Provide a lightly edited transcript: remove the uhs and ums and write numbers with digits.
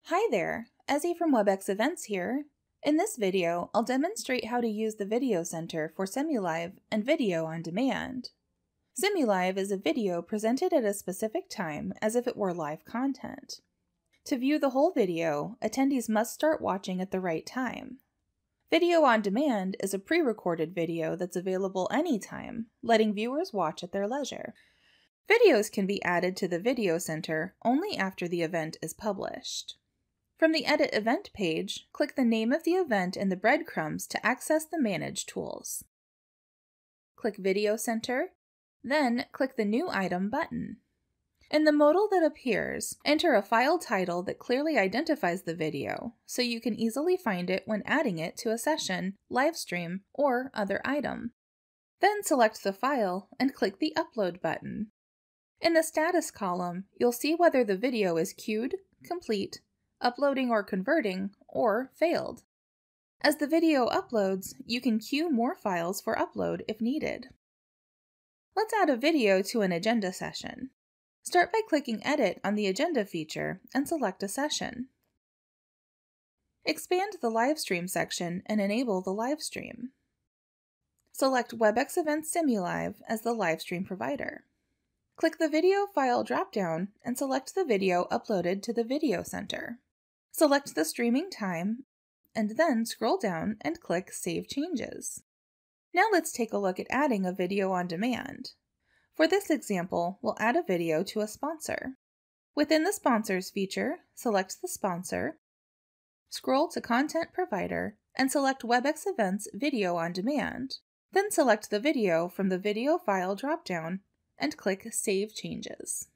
Hi there, Ezzy from Webex Events here. In this video, I'll demonstrate how to use the Video Center for Simulive and Video on Demand. Simulive is a video presented at a specific time as if it were live content. To view the whole video, attendees must start watching at the right time. Video on Demand is a pre-recorded video that's available anytime, letting viewers watch at their leisure. Videos can be added to the Video Center only after the event is published. From the Edit Event page, click the name of the event in the breadcrumbs to access the Manage tools. Click Video Center, then click the New Item button. In the modal that appears, enter a file title that clearly identifies the video, so you can easily find it when adding it to a session, live stream, or other item. Then select the file and click the Upload button. In the Status column, you'll see whether the video is queued, complete, uploading or converting, or failed. As the video uploads, you can queue more files for upload if needed. Let's add a video to an agenda session. Start by clicking Edit on the Agenda feature and select a session. Expand the Livestream section and enable the livestream. Select Webex Events Simulive as the livestream provider. Click the Video File dropdown and select the video uploaded to the Video Center. Select the streaming time, and then scroll down and click Save Changes. Now let's take a look at adding a video on demand. For this example, we'll add a video to a sponsor. Within the Sponsors feature, select the sponsor, scroll to Content Provider, and select Webex Events Video on Demand. Then select the video from the Video File dropdown and click Save Changes.